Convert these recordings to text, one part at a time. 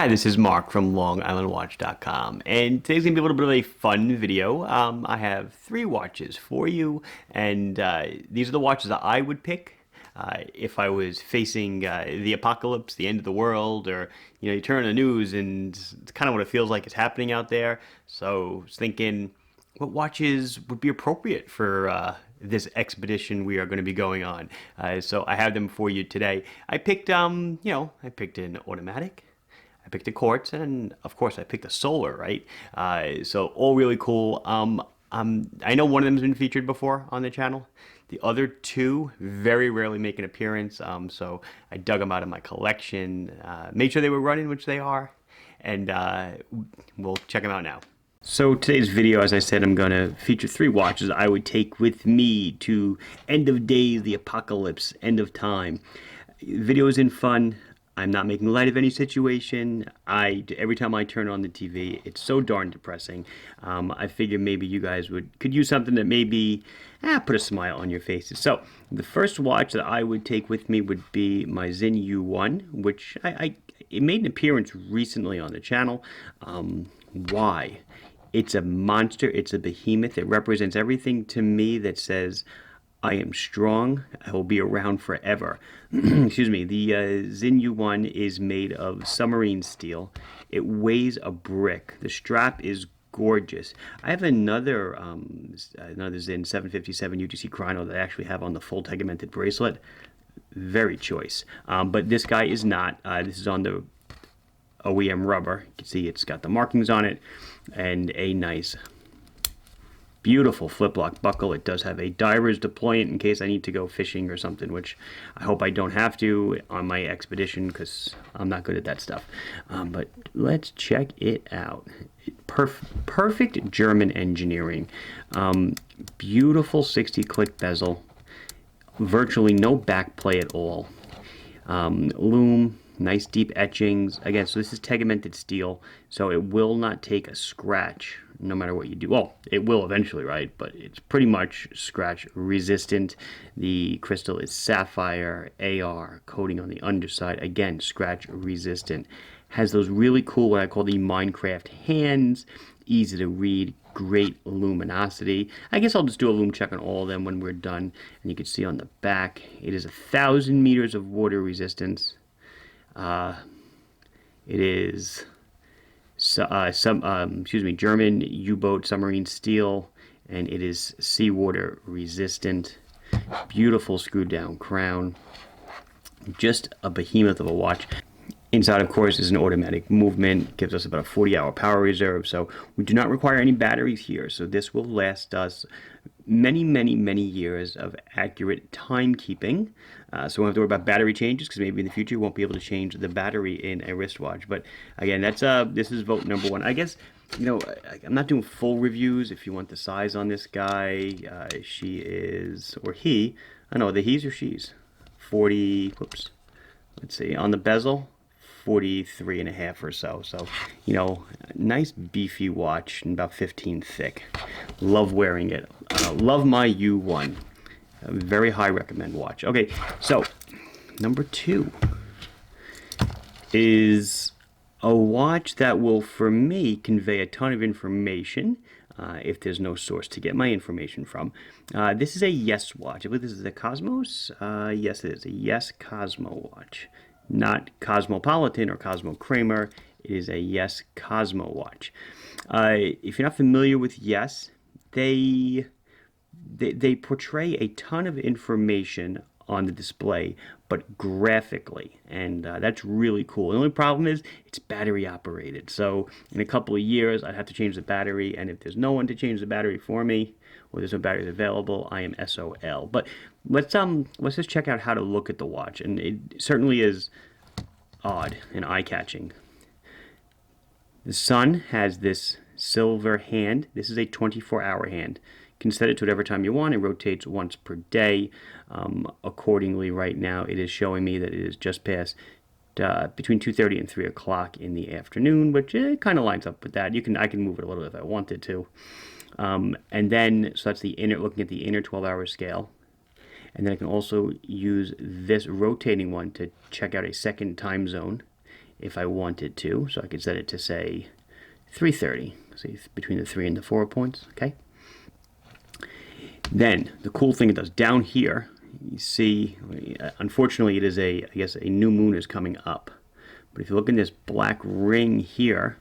Hi, this is Mark from LongIslandWatch.com, and today's gonna be a little bit of a fun video. I have three watches for you, and these are the watches that I would pick if I was facing the apocalypse, the end of the world, or you turn on the news and it's kind of what it feels like is happening out there. So I was thinking, what watches would be appropriate for this expedition we are going to be going on? So I have them for you today. I picked, I picked an automatic. I picked a quartz, and of course, I picked a solar, right? So all really cool. I know one of them has been featured before on the channel. The other two very rarely make an appearance, so I dug them out of my collection, made sure they were running, which they are, and we'll check them out now. So today's video, as I said, I'm going to feature three watches I would take with me to end of days, the apocalypse, end of time. Video is in fun. I'm not making light of any situation. Every time I turn on the TV, it's so darn depressing. I figure maybe you guys could use something that maybe put a smile on your faces. So the first watch that I would take with me would be my Sinn U1, which it made an appearance recently on the channel. Why? It's a monster. It's a behemoth. It represents everything to me that says, I am strong. I will be around forever. Excuse me. The Sinn U1 is made of submarine steel. It weighs a brick. The strap is gorgeous. I have another Sinn 757 UTC chrono that I actually have on the full tegimented bracelet. Very choice. But this guy is not. This is on the OEM rubber. You can see it's got the markings on it and a nice beautiful flip-lock buckle. It does have a diver's deployant in case I need to go fishing or something, which I hope I don't have to on my expedition because I'm not good at that stuff. But let's check it out. Perfect German engineering. Beautiful 60-click bezel. Virtually no backplay at all. Lume. Nice deep etchings. Again, so this is tegimented steel, so it will not take a scratch no matter what you do. Well, it will eventually, right? But it's pretty much scratch resistant. The crystal is sapphire, AR, coating on the underside. Again, scratch resistant. Has those really cool, what I call the Minecraft hands. Easy to read, great luminosity. I guess I'll just do a lume check on all of them when we're done. And you can see on the back, it is 1,000 meters of water resistance. It is German U-boat submarine steel, and it is seawater resistant. Beautiful screwed down crown. Just a behemoth of a watch. Inside, of course, is an automatic movement. Gives us about a 40-hour power reserve, so we do not require any batteries here. So this will last us many, many, many years of accurate timekeeping. So we won't have to worry about battery changes because maybe in the future we won't be able to change the battery in a wristwatch. But again, this is vote number one. I guess I'm not doing full reviews. If you want the size on this guy, she is, or he. I know the he's or she's 40. Whoops. Let's see on the bezel. 43.5 or so. So, nice beefy watch and about 15 thick. Love wearing it. Love my U1. A very high recommend watch. Okay, so number two is a watch that will, for me, convey a ton of information if there's no source to get my information from. This is a Yes watch. I believe this is a Cosmos. Yes, it is a Yes Cosmo watch. Not Cosmopolitan or Cosmo Kramer. It is a Yes Cosmo watch. If you're not familiar with Yes, they portray a ton of information on the display, but graphically, and that's really cool. The only problem is it's battery operated. So in a couple of years, I'd have to change the battery, and if there's no one to change the battery for me, or there's no batteries available, I am SOL. But let's just check out how to look at the watch, and it certainly is odd and eye-catching. The sun has this silver hand. This is a 24-hour hand. You can set it to whatever time you want. It rotates once per day. Accordingly, right now, it is showing me that it is just past between 2:30 and 3 o'clock in the afternoon, which kind of lines up with that. I can move it a little if I wanted to. And then, so that's looking at the inner 12-hour scale. And then I can also use this rotating one to check out a second time zone if I wanted to. So I could set it to say 3:30, see, between the 3 and the 4 points, okay? Then the cool thing it does down here, you see, unfortunately it is I guess a new moon is coming up. But if you look in this black ring here,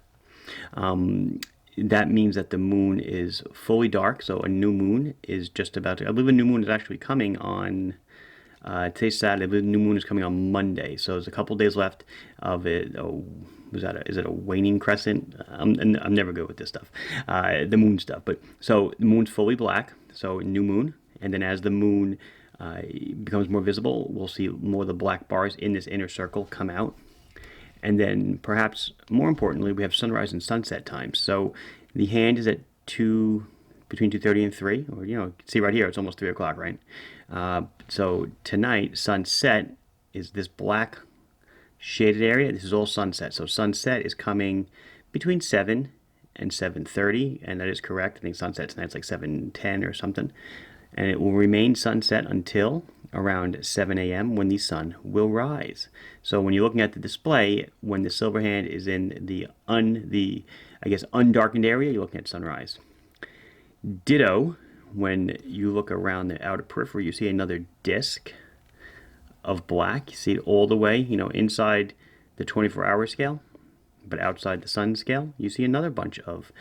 that means that the moon is fully dark. So a new moon is just about to, I believe a new moon is actually coming on, today's Saturday, I believe the new moon is coming on Monday. So there's a couple days left of it. Oh, is it a waning crescent? I'm never good with this stuff, the moon stuff. But so the moon's fully black, so new moon. And then as the moon becomes more visible, we'll see more of the black bars in this inner circle come out. And then perhaps more importantly, we have sunrise and sunset times. So the hand is at between 2:30 and 3, or you can see right here, it's almost 3 o'clock, right? So tonight, sunset is this black shaded area. This is all sunset. So sunset is coming between 7 and 7:30, and that is correct. I think sunset tonight's like 7:10 or something. And it will remain sunset until around 7 a.m. when the sun will rise. So when you're looking at the display, when the silver hand is in the undarkened area, you're looking at sunrise. Ditto, when you look around the outer periphery, you see another disc of black. You see it all the way, inside the 24-hour scale, but outside the sun scale, you see another bunch of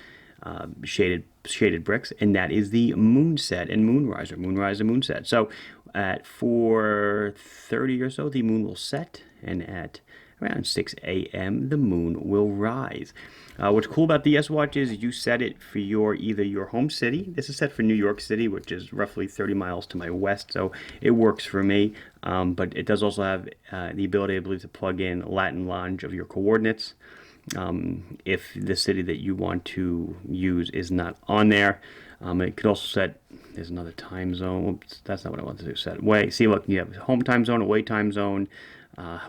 shaded bricks, and that is the moonset and moonrise, or moonrise and moonset. So at 4:30 or so, the moon will set, and at around 6 a.m. the moon will rise. What's cool about the S Watch is you set it for either your home city. This is set for New York City, which is roughly 30 miles to my west, so it works for me. But it does also have the ability, I believe, to plug in lat and longe of your coordinates. If the city that you want to use is not on there. It could also set, there's another time zone. Oops, that's not what I want to do. Set away. See, look, you have home time zone, away time zone.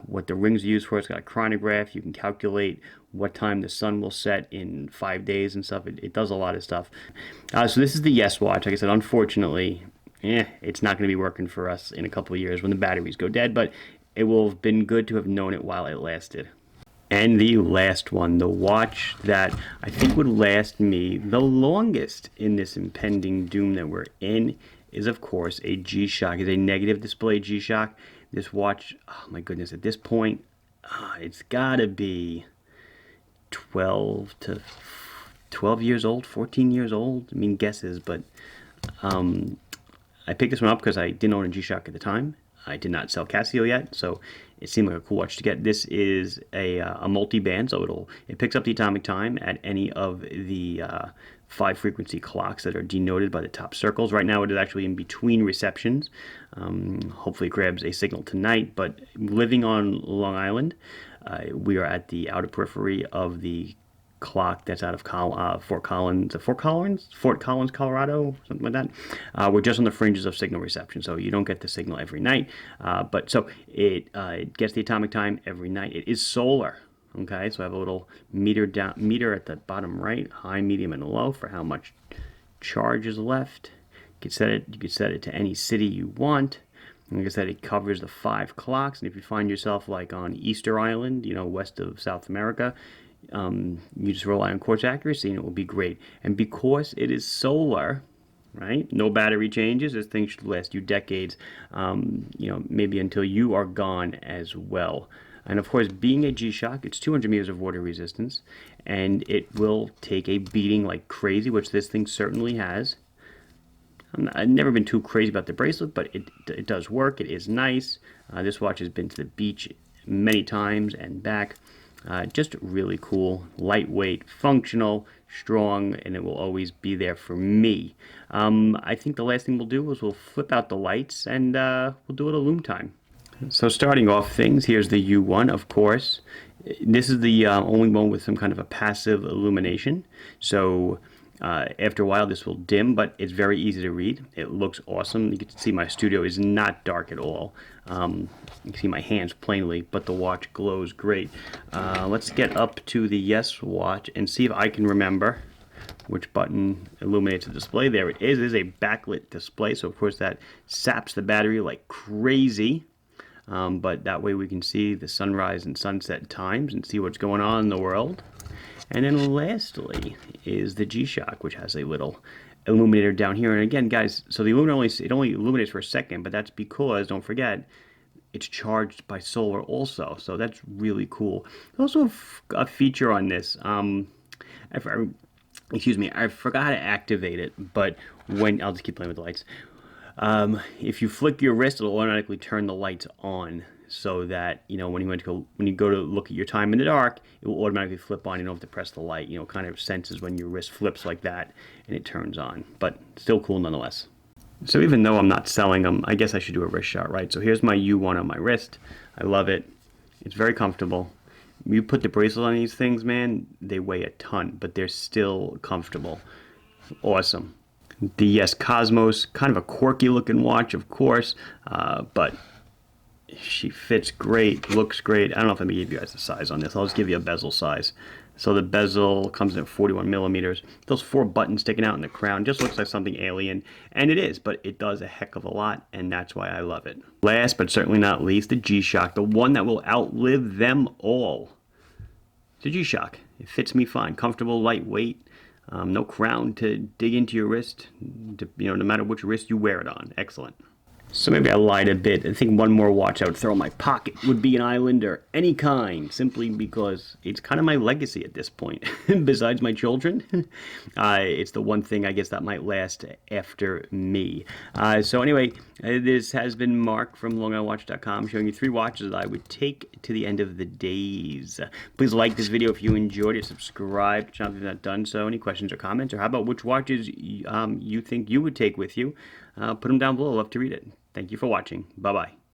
What the rings are used for. It's got a chronograph. You can calculate what time the sun will set in 5 days and stuff. It does a lot of stuff. So this is the Yes Watch. Like I said, unfortunately, it's not going to be working for us in a couple of years when the batteries go dead, but it will have been good to have known it while it lasted. And the last one, the watch that I think would last me the longest in this impending doom that we're in, is of course a G-Shock. It's a negative display G-Shock. This watch, oh my goodness, at this point, it's gotta be 12 years old, 14 years old. I mean, guesses, but I picked this one up because I didn't own a G-Shock at the time. I did not sell Casio yet, so it seemed like a cool watch to get. This is a multi-band, so it picks up the atomic time at any of the 5 frequency clocks that are denoted by the top circles. Right now it is actually in between receptions. Hopefully it grabs a signal tonight, but living on Long Island, we are at the outer periphery of the clock that's out of Fort Collins, Colorado, something like that. We're just on the fringes of signal reception, so you don't get the signal every night. But so it gets the atomic time every night. It is solar. Okay, so I have a little meter at the bottom right, high, medium, and low for how much charge is left. You could set it to any city you want. Like I said, it covers the 5 clocks, and if you find yourself like on Easter Island, west of South America, you just rely on quartz accuracy and it will be great. And because it is solar, right, no battery changes, this thing should last you decades, maybe until you are gone as well. And of course, being a G-Shock, it's 200 meters of water resistance, and it will take a beating like crazy, which this thing certainly has. I've never been too crazy about the bracelet, but it does work. It is nice. This watch has been to the beach many times and back. Just really cool, lightweight, functional, strong, and it will always be there for me. I think the last thing we'll do is we'll flip out the lights and we'll do it at Lume time. So starting off things, here's the U1, of course. This is the only one with some kind of a passive illumination. So after a while this will dim, but it's very easy to read. It looks awesome. You can see my studio is not dark at all. You can see my hands plainly, but the watch glows great. Let's get up to the Yes Watch and see if I can remember which button illuminates the display. There it is. It is a backlit display, so of course that saps the battery like crazy. but that way we can see the sunrise and sunset times and see what's going on in the world. And then lastly is the G-Shock, which has a little illuminator down here. And again, guys, so the illuminator only illuminates for a second, but that's because, don't forget, it's charged by solar also. So that's really cool. There's also a feature on this. Excuse me, I forgot how to activate it, but when I'll just keep playing with the lights. If you flick your wrist, it'll automatically turn the lights on, so that when you go to look at your time in the dark, it will automatically flip on. You don't have to press the light. Kind of senses when your wrist flips like that, and it turns on. But still cool nonetheless. So even though I'm not selling them, I guess I should do a wrist shot, right? So here's my U1 on my wrist. I love it. It's very comfortable. You put the bracelet on these things, man, they weigh a ton, but they're still comfortable. Awesome. The Cosmos, kind of a quirky looking watch, of course, but she fits great, looks great. I don't know if I'm gonna give you guys the size on this. I'll just give you a bezel size. So the bezel comes in at 41 millimeters. Those 4 buttons sticking out in the crown just looks like something alien, and it is, but it does a heck of a lot, and that's why I love it. Last but certainly not least, the G-Shock, the one that will outlive them all. The G-Shock. It fits me fine, comfortable, lightweight. No crown to dig into your wrist, no matter which wrist you wear it on. Excellent. So maybe I lied a bit. I think one more watch I would throw in my pocket would be an Islander, any kind, simply because it's kind of my legacy at this point. Besides my children, it's the one thing I guess that might last after me. So anyway, this has been Mark from LongIslandWatch.com showing you 3 watches that I would take to the end of the days. Please like this video if you enjoyed it. Subscribe to the channel if you've not done so. Any questions or comments, or how about which watches you think you would take with you? Put them down below. I'd love to read it. Thank you for watching. Bye-bye.